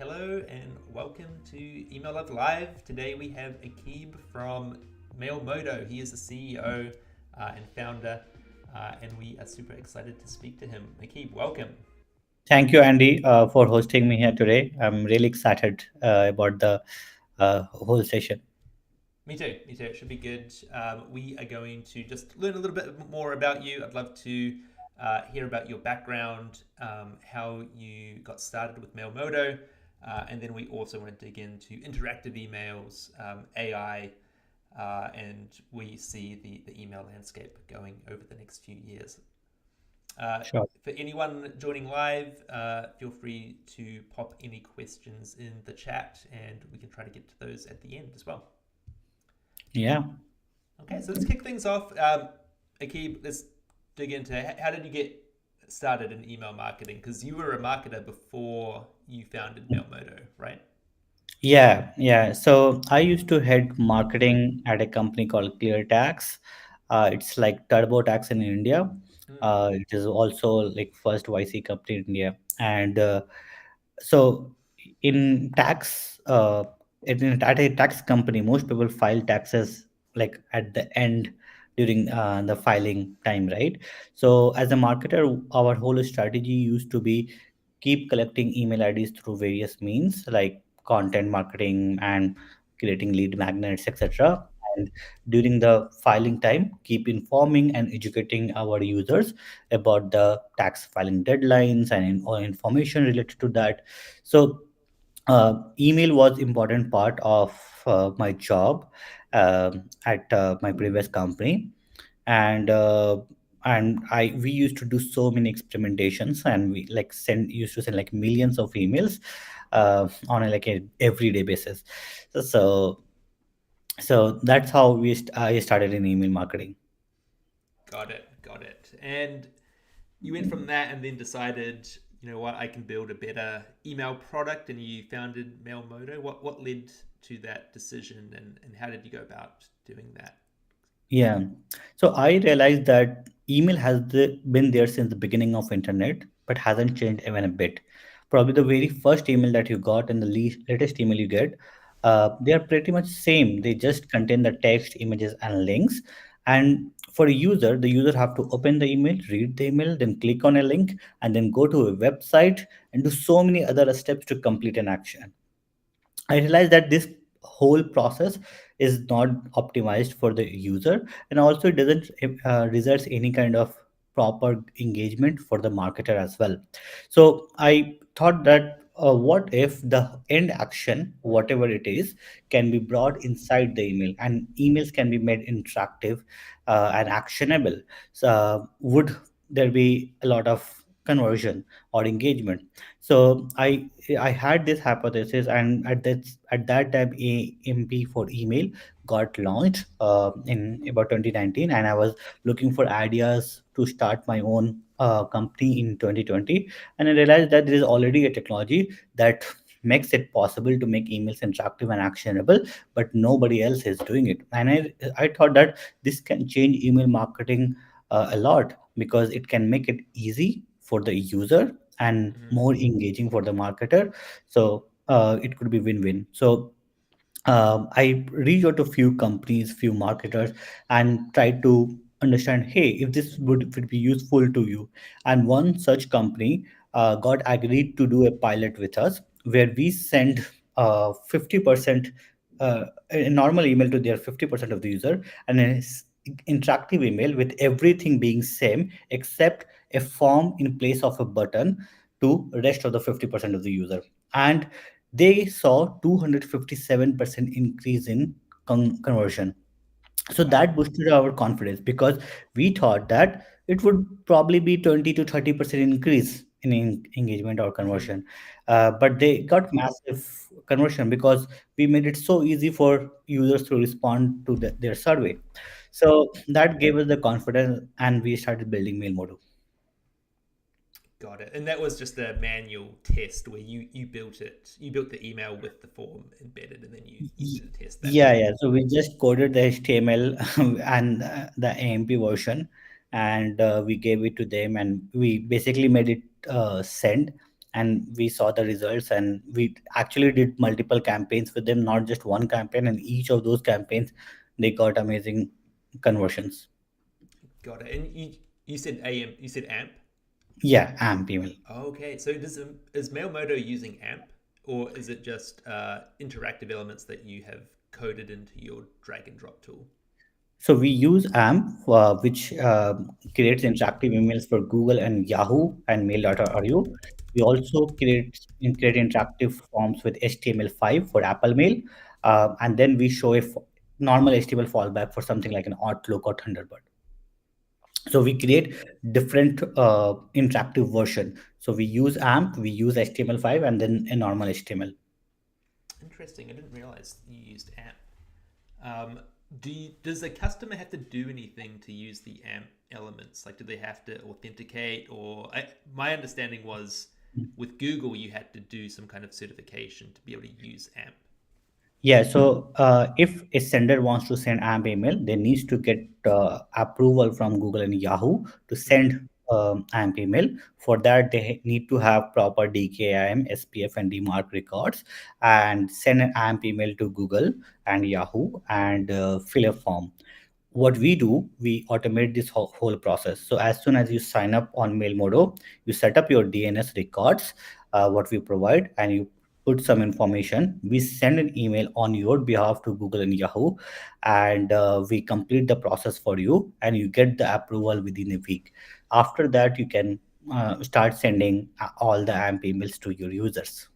Hello and welcome to Email Love Live. Today we have AKIB from Mailmodo. He is the CEO and founder, and we are super excited to speak to him. AKIB, welcome. Thank you, Andy, for hosting me here today. I'm really excited about the whole session. Me too. Me too. It should be good. We are going to just learn a little bit more about you. I'd love to hear about your background, how you got started with Mailmodo, and then we also want to dig into interactive emails, AI, and we see the email landscape going over the next few years. Sure. For anyone joining live, feel free to pop any questions in the chat, and we can try to get to those at the end as well. Yeah. Okay, so let's kick things off. Akib, let's dig into how did you get started in email marketing? Because you were a marketer before you founded Mailmodo, right? Yeah. So I used to head marketing at a company called ClearTax. It's like TurboTax in India. Hmm. It is also like first YC company in India, and so in tax at a tax company, most people file taxes like at the end during the filing time, right? So as a marketer, our whole strategy used to be keep collecting email IDs through various means like content marketing and creating lead magnets, etc. And during the filing time, keep informing and educating our users about the tax filing deadlines and all information related to that. So email was important part of my job at my previous company, and I we used to do so many experimentations, and we like send used to send like millions of emails on a everyday basis. So so that's how I started in email marketing. Got it, got it. And you went from that and then decided, you know what, I can build a better email product, and you founded Mailmodo. What led to that decision, and how did you go about doing that? Yeah. So I realized that email has been there since the beginning of internet, but hasn't changed even a bit. Probably the very first email that you got and the latest email you get, they are pretty much same. They just contain the text, images, and links. And for a user, the user have to open the email, read the email, then click on a link, and then go to a website and do so many other steps to complete an action. I realized that this whole process is not optimized for the user, and also it doesn't results any kind of proper engagement for the marketer as well. So I thought that what if the end action, whatever it is, can be brought inside the email, and emails can be made interactive and actionable. So would there be a lot of conversion or engagement? So I had this hypothesis, and at that time, AMP for email got launched in about 2019, and I was looking for ideas to start my own company in 2020, and I realized that there is already a technology that makes it possible to make emails interactive and actionable, but nobody else is doing it. And I thought that this can change email marketing a lot, because it can make it easy for the user and Mm-hmm. more engaging for the marketer. So it could be win-win. So I reached out to few companies, few marketers, and tried to understand, hey, if this would be useful to you. And one such company got agreed to do a pilot with us, where we send 50% a normal email to their 50% of the user, and an interactive email with everything being same except a form in place of a button to rest of the 50% of the user. And they saw 257% increase in conversion. So Wow. that boosted our confidence, because we thought that it would probably be 20 to 30% increase in engagement or Mm-hmm. conversion. But they got massive conversion because we made it so easy for users to respond to their survey. So that gave us the confidence, and we started building mail model. Got it. And that was just a manual test where you built it. You built the email with the form embedded, and then you did a test that Yeah, way. yeah. So we just coded the HTML and the AMP version, and we gave it to them, and we basically made it send. and we saw the results, and we actually did multiple campaigns with them, not just one campaign, and each of those campaigns they got amazing conversions. Got it. And you said AM, you said AMP. Yeah, AMP email. Okay, so is Mailmodo using AMP, or is it just interactive elements that you have coded into your drag and drop tool? So we use AMP, which creates interactive emails for Google and Yahoo and Mail.ru. We also create interactive forms with HTML5 for Apple Mail, and then we show a normal HTML fallback for something like an Outlook or Thunderbird. So we create different interactive version. So we use AMP, we use HTML5, and then a normal HTML. Interesting. I didn't realize you used AMP. Does the customer have to do anything to use the AMP elements? Like, do they have to authenticate? My understanding was with Google, you had to do some kind of certification to be able to use AMP. Yeah, so if a sender wants to send AMP email, they needs to get approval from Google and Yahoo to Mm-hmm. send AMP email. For that, they need to have proper DKIM, SPF, and DMARC records, and send an AMP email to Google and Yahoo and fill a form. What we do, we automate this whole process. So as soon as you sign up on Mailmodo, you set up your DNS records, what we provide, and you put some information. We send an email on your behalf to Google and Yahoo, and we complete the process for you, and you get the approval within a week. After that, you can start sending all the AMP emails to your users.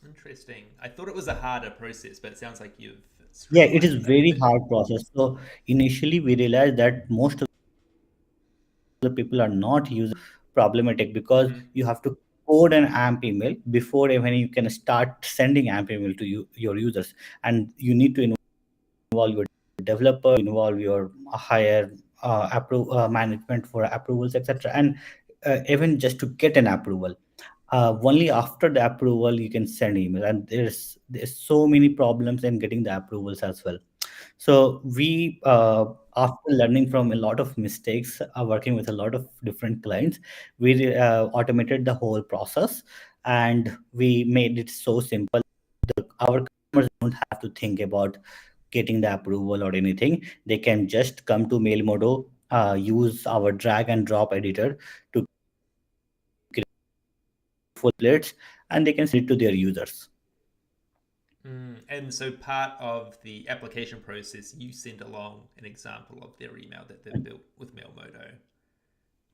Interesting. I thought it was a harder process, but it sounds like you've Yeah, it streamlined is it up a very bit. hard process. So initially, we realized that most of the people are not using problematic because Mm-hmm. you have to code an AMP email before even you can start sending AMP email to your users, and you need to involve your developer, involve your higher management for approvals, etc., and even just to get an approval. Only after the approval you can send email, and there's so many problems in getting the approvals as well. So we, after learning from a lot of mistakes, working with a lot of different clients, we automated the whole process, and we made it so simple. Our customers don't have to think about getting the approval or anything. They can just come to Mailmodo, use our drag and drop editor to full plates, and they can send it to their users. And so part of the application process, you sent along an example of their email that they've built with Mailmodo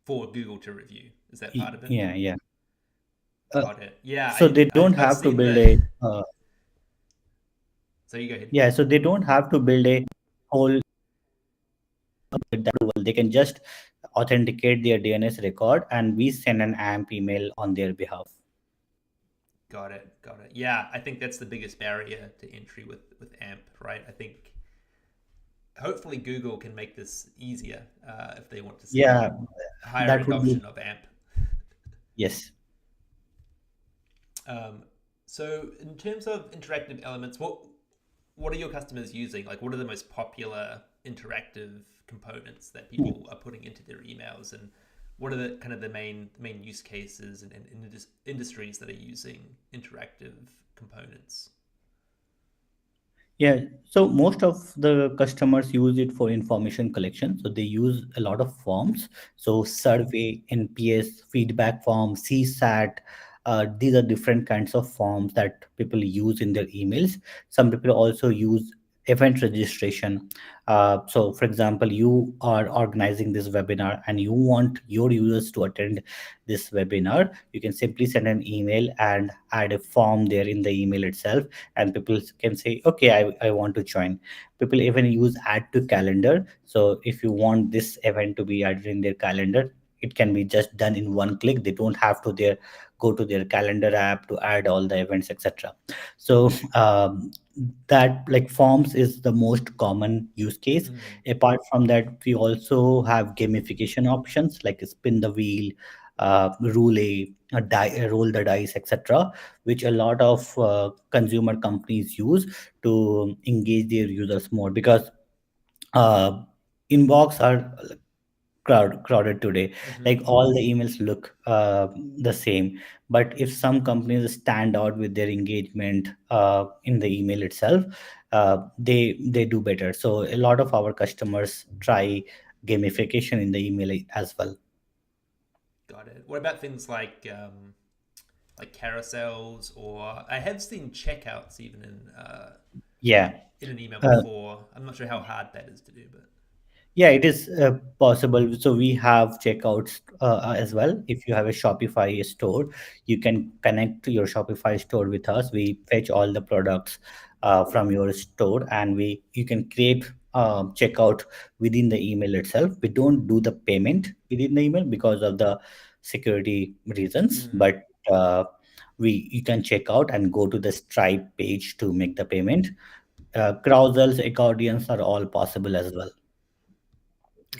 for Google to review. Is that part of it? Yeah, yeah. Uh, Got it. Yeah, so they don't I've have to seen build the. a So you go ahead. yeah, so they don't have to build a whole with that approval. They can just authenticate their DNS record, and we send an AMP email on their behalf. Got it. Got it. Yeah, I think that's the biggest barrier to entry with AMP, right? I think hopefully Google can make this easier if they want to see Yeah, higher that would be adoption of AMP. yes. Um, so in terms of interactive elements, what are your customers using? Like, what are the most popular interactive components that people are putting into their emails, and what are the kind of the main use cases and industries that are using interactive components? Yeah, so most of the customers use it for information collection. So they use a lot of forms. So survey, NPS, feedback form, CSAT. These are different kinds of forms that people use in their emails. Some people also use event registration. So, for example, you are organizing this webinar and you want your users to attend this webinar. You can simply send an email and add a form there in the email itself, and people can say, okay, I want to join. People even use add to calendar. So if you want this event to be added in their calendar, it can be just done in one click. They don't have to go to their calendar app to add all the events, etc. So that, like, forms is the most common use case. Mm. Apart from that, we also have gamification options like spin the wheel, roll the dice, etc., which a lot of consumer companies use to engage their users more, because uh, inbox are crowded today. Mm-hmm. Like all the emails look the same, but if some companies stand out with their engagement in the email itself, they do better. So a lot of our customers try gamification in the email as well. Got it. What about things like carousels, or I have seen checkouts even Yeah. in an email Uh, before. I'm not sure how hard that is to do, but Yeah, it is possible. So we have checkouts as well. If you have a Shopify store, you can connect to your Shopify store with us. We fetch all the products from your store, and we you can create checkout within the email itself. We don't do the payment within the email because of the security reasons, mm, but we you can check out and go to the Stripe page to make the payment. Carousels, accordions are all possible as well.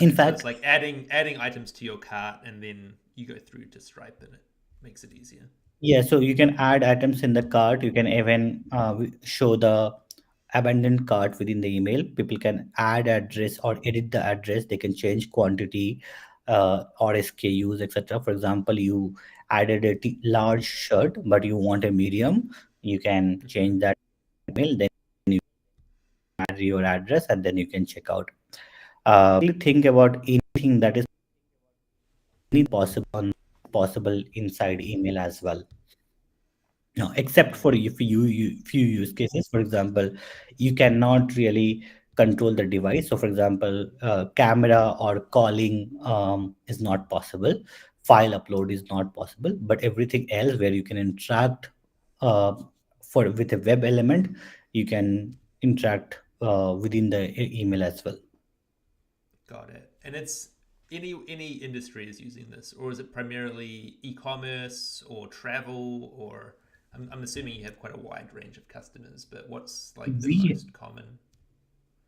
In okay. So it's fact, like adding items to your cart, and then you go through to Stripe, and it makes it easier. yeah, so you can add items in the cart. You can even show the abandoned cart within the email. People can add address or edit the address. They can change quantity or SKUs, etc. For example, you added a large shirt, but you want a medium. You can Mm-hmm. change that email. Then you add your address, and then you can check out. Think about anything that is possible inside email as well. No, except for Mm, if you few use cases. For example, you cannot really control the device. So, for example, camera or calling is not possible. File upload is not possible. But everything else where you can interact uh, for with a web element, you can interact within the email as well. got it. And it's any industry is using this, or is it primarily e-commerce or travel, or I'm assuming you have quite a wide range of customers, but what's like the We most common?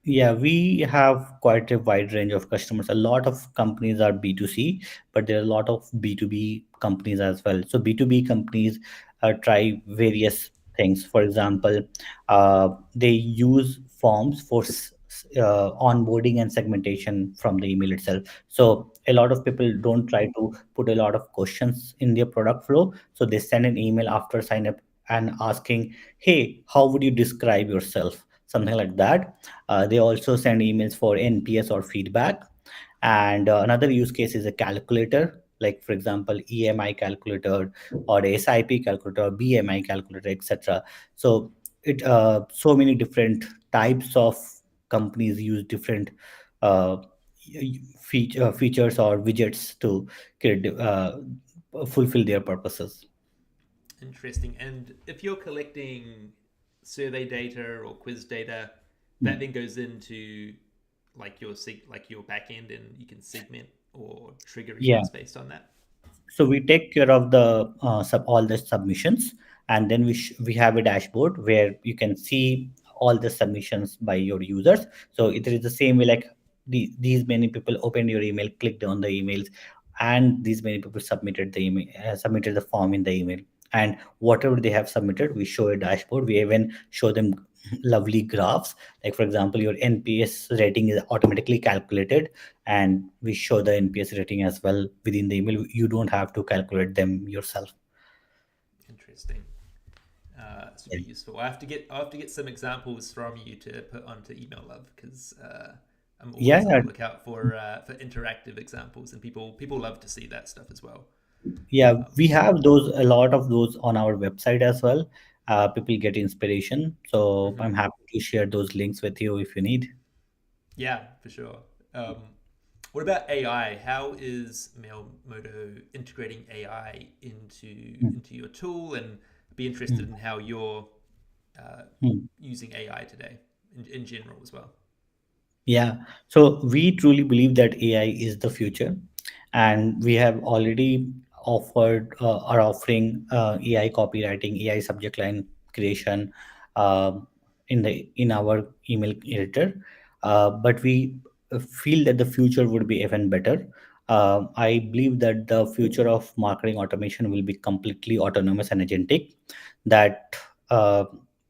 Yeah, we have quite a wide range of customers. A lot of companies are B2C, but there are a lot of B2B companies as well. So B2B companies try various things. For example, they use forms for onboarding and segmentation from the email itself. So a lot of people don't try to put a lot of questions in their product flow. So they send an email after sign up and asking, "Hey, how would you describe yourself?" Something like that. They also send emails for NPS or feedback. And another use case is a calculator, like for example, EMI calculator or SIP calculator or BMI calculator, etc. So it so many different types of companies use different uh, features or widgets to fulfill their purposes. Interesting. And if you're collecting survey data or quiz data, that Mm. then goes into like your back end, and you can segment or trigger Yeah. emails based on that. So we take care of the all the submissions, and then we have a dashboard where you can see all the submissions by your users. So it is the same way, like these many people opened your email, clicked on the emails, and these many people submitted the email, submitted the form in the email. And whatever they have submitted, we show a dashboard. We even show them lovely graphs. Like for example, your NPS rating is automatically calculated, and we show the NPS rating as well within the email. You don't have to calculate them yourself. Interesting. Super useful. I have to get some examples from you to put onto Email Love, because I'm Yeah, always on yeah, the lookout for interactive examples, and people love to see that stuff as well. yeah. Um, We have those, a lot of those on our website as well. People get inspiration, so mhm. I'm happy to share those links with you if you need. Yeah, for sure. Um, what about AI? How is Mailmodo integrating AI Mm, into your tool? And be interested mm, in how you're uh, mm. using AI today in general as well. Yeah, so we truly believe that AI is the future, and we have already offered are offering AI copywriting, AI subject line creation in our email editor. But we feel that the future would be even better. I believe that the future of marketing automation will be completely autonomous and agentic. That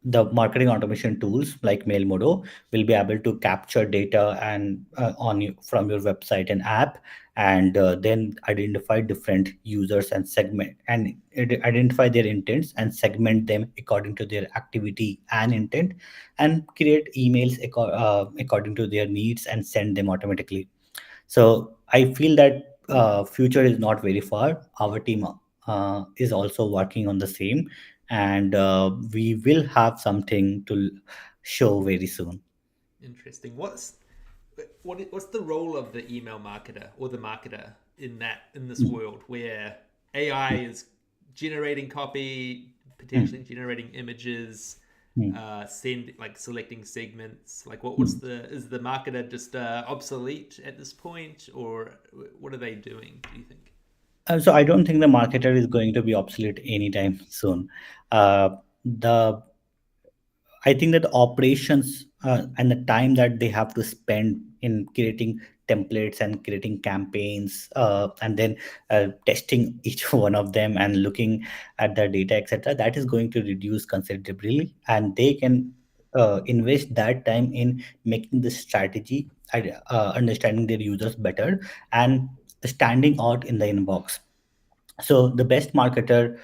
the marketing automation tools like Mailmodo will be able to capture data and on you from your website and app, and then identify different users and segment and identify their intents and segment them according to their activity and intent, and create emails according to their needs and send them automatically. So I feel that future is not very far. Our team is also working on the same, and we will have something to show very soon. Interesting. What's the role of the email marketer or the marketer in this Mm, world where AI mm, is generating copy, mm, potentially generating images, mm, send like selecting segments. Like what's mm. the is the marketer just obsolete at this point, or what are they doing? Do you think? So I don't think the marketer is going to be obsolete anytime soon. The I think that the operations and the time that they have to spend in creating templates and creating campaigns, and then testing each one of them and looking at the data, etc., that is going to reduce considerably, and they can invest that time in making the strategy, understanding their users better, and standing out in the inbox. So the best marketer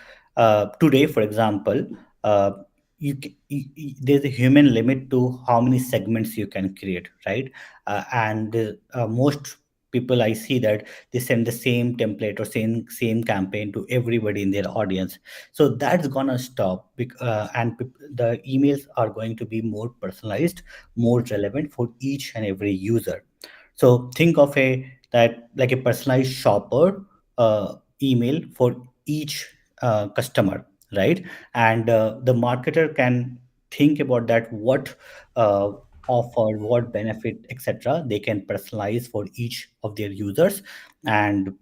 today, for example, uh, there's a human limit to how many segments you can create, right? And most people I see that they send the same template or same campaign to everybody in their audience. So that's gonna stop, and the emails are going to be more personalized, more relevant for each and every user. So think of a that like a personalized shopper email for each customer, right? And the marketer can think about that, what uh, offer, what benefit, etc., they can personalize for each of their users, and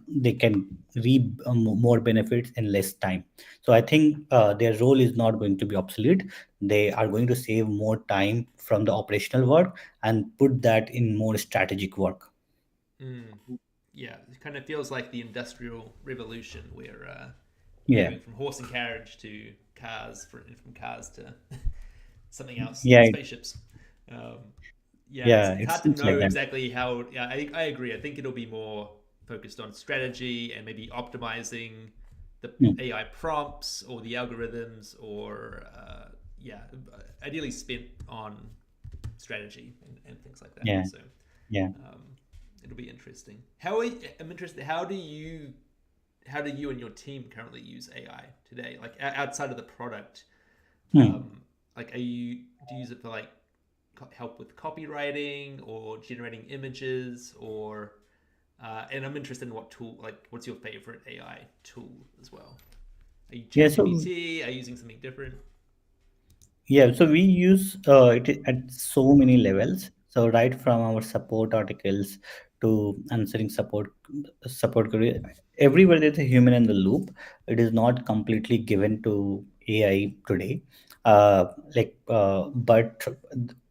they can reap more benefits in less time. So I think their role is not going to be obsolete. They are going to save more time from the operational work and put that in more strategic work. Mm, yeah, it kind of feels like the industrial revolution where you're Yeah, moving from horse and carriage to cars, from cars to something else, yeah, spaceships. Um, yeah, yeah. it's It hard to seems like know that. exactly how. Yeah, I agree. I think it'll be more focused on strategy and maybe optimizing the Mm, AI prompts or the algorithms, or yeah, ideally spent on strategy and things like that. yeah, So yeah. um, it'll be interesting. I'm interested. How do you and your team currently use AI today? Like outside of the product, Hmm. like do you use it for like help with copywriting or generating images, or and I'm interested in what tool, like what's your favorite AI tool as well? Are you Yeah, so ChatGPT? Are you using something different? yeah, so we use it at so many levels. So right from our support articles to answering support query, everywhere there's a human in the loop. It is not completely given to AI today. But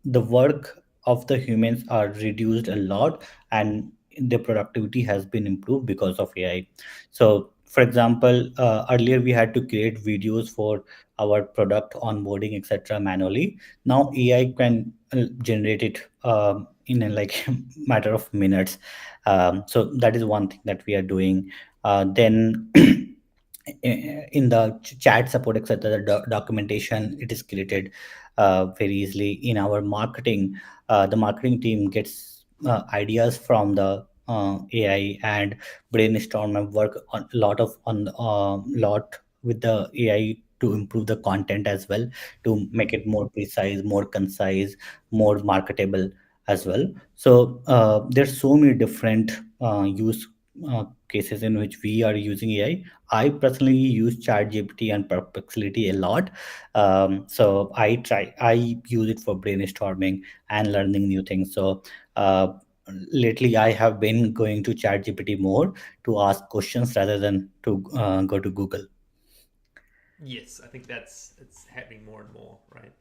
the work of the humans are reduced a lot, and the productivity has been improved because of AI. So, for example, earlier we had to create videos for our product onboarding, etc., manually. Now AI can generate it in a like matter of minutes. So that is one thing that we are doing. Then in the chat support, etc., the documentation, it is created very easily. In our marketing, the marketing team gets ideas from the AI and brainstorm and work on a lot of on lot with the AI to improve the content as well, to make it more precise, more concise, more marketable as well. So there's so many different use cases in which we are using AI. I personally use ChatGPT and Perplexity a lot. So I use it for brainstorming and learning new things. So lately I have been going to ChatGPT more to ask questions rather than to go to Google. Yes, I think that's it's happening more and more, right?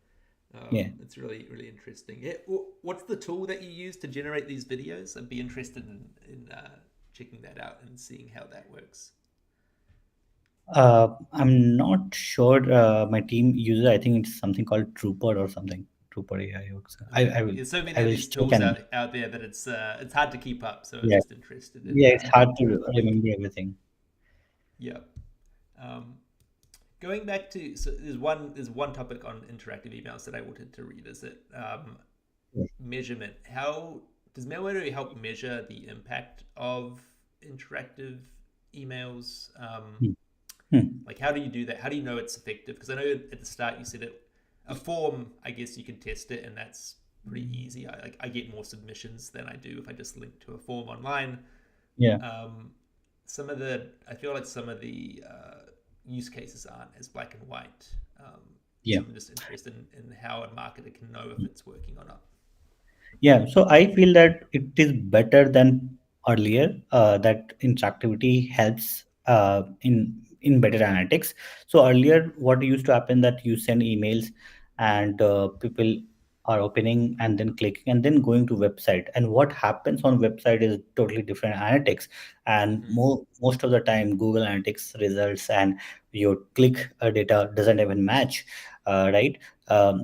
Yeah. It's really interesting. Yeah, what's the tool that you use to generate these videos? I'd be interested in checking that out and seeing how that works. I'm not sure. My team uses, I think it's something called Trooper or something. Super AI works. Okay. I will There's so many I of will these check tools and out there that it's hard to keep up. So I was yeah, just interested in yeah. It's hard to like remember everything. yeah. Um, Going back to so there's one topic on interactive emails that I wanted to revisit. Yeah. Measurement. How does Mailwheel help measure the impact of interactive emails? Hmm. Hmm. Like, how do you do that? How do you know it's effective? Because I know at the start you said it a form. I guess you can test it, and that's pretty easy. I get more submissions than I do if I just link to a form online. Yeah. Um, some of the I feel like some of the use cases aren't as black and white. Yeah. So I'm just interested in how a marketer can know if it's working or not. Yeah, so I feel that it is better than earlier. That interactivity helps in better analytics. So earlier, what used to happen that you send emails, and people are opening and then clicking and then going to website. And what happens on website is totally different analytics. And Mm-hmm. most of the time, Google Analytics results and your click data doesn't even match, right?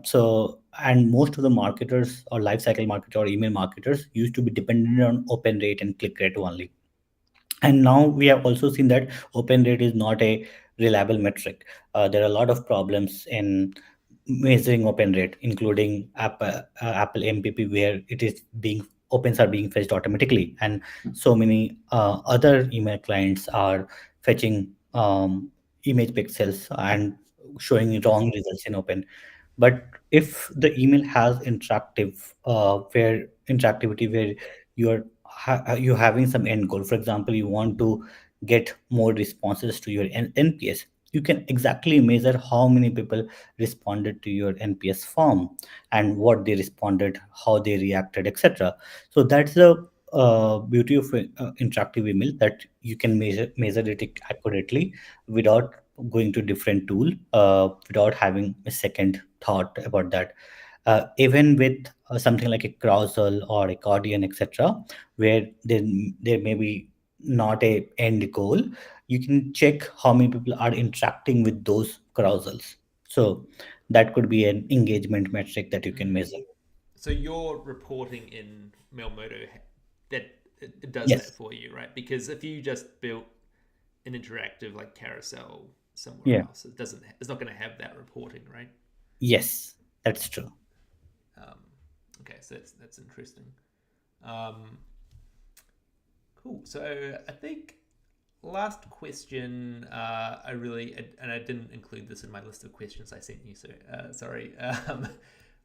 So, and most of the marketers or lifecycle marketers or email marketers used to be dependent on open rate and click rate only. And now we have also seen that open rate is not a reliable metric. There are a lot of problems in measuring open rate, including Apple MPP, where it is being opens are being fetched automatically, and so many other email clients are fetching image pixels and showing Mm-hmm. wrong results in open. But if the email has where interactivity where you're having some end goal, for example, you want to get more responses to your NPS, you can exactly measure how many people responded to your NPS form and what they responded, how they reacted, etc. So that's the beauty of interactive email, that you can measure it accurately without going to different tool, without having a second thought about that. Even with something like a carousel or accordion, etc., where there may be not a end goal, you can check how many people are interacting with those carousels. So that could be an engagement metric that you can Mm-hmm. measure. So you're reporting in Mailmodo that it does that Yes. for you, right? Because if you just built an interactive like carousel somewhere Yeah. else, it's not going to have that reporting, right? Yes, that's true. Um, okay, so that's interesting. Um, cool. So I think last question. I really and I didn't include this in my list of questions I sent you. So sorry.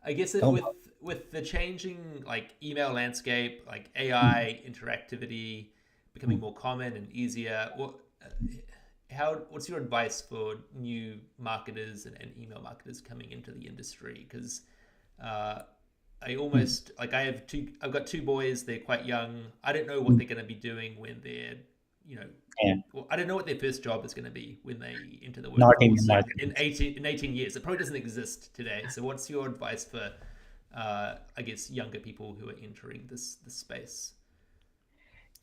I guess No. with the changing like email landscape, like AI interactivity becoming more common and easier. How what's your advice for new marketers and email marketers coming into the industry? Because uh, I Mm. almost like I've got two boys. They're quite young. I don't know what Mm. they're going to be doing when they're, you know, Yeah, well, I don't know what their first job is going to be when they enter the not in workforce marketing. in 18 years. It probably doesn't exist today. So what's your advice for, I guess, younger people who are entering this space?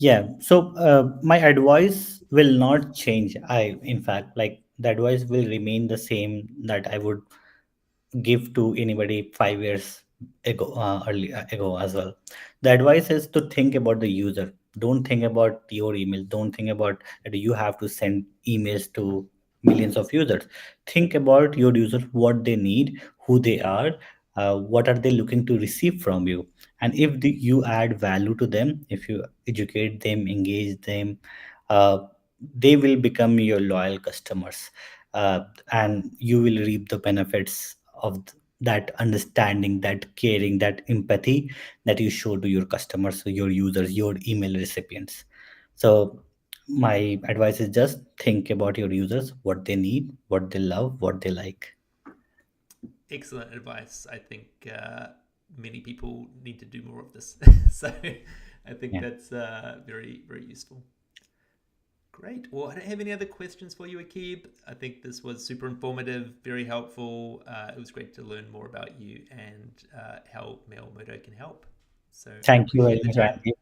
Yeah, so my advice will not change. In fact, like the advice will remain the same that I would give to anybody 5 years ago as well. The advice is to think about the user. Don't think about your email. Don't think about that you have to send emails to millions of users. Think about your user, what they need, who they are, what are they looking to receive from you. And if you add value to them, if you educate them, engage them, uh, they will become your loyal customers, and you will reap the benefits of that understanding, that caring, that empathy that you show to your customers, so your users, your email recipients. So my advice is just think about your users, what they need, what they love, what they like. Excellent advice. I think many people need to do more of this. So I think Yeah. that's very useful. Great. Well, I don't have any other questions for you, Akib. I think this was super informative, very helpful. It was great to learn more about you and how Mailmodo can help. So I Thank you appreciate very the much, time. Andy.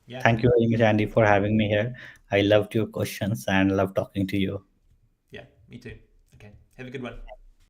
Yeah, Thank you very much, Andy, for having me here. I loved your questions and love talking to you. yeah, me too. Okay, have a good one.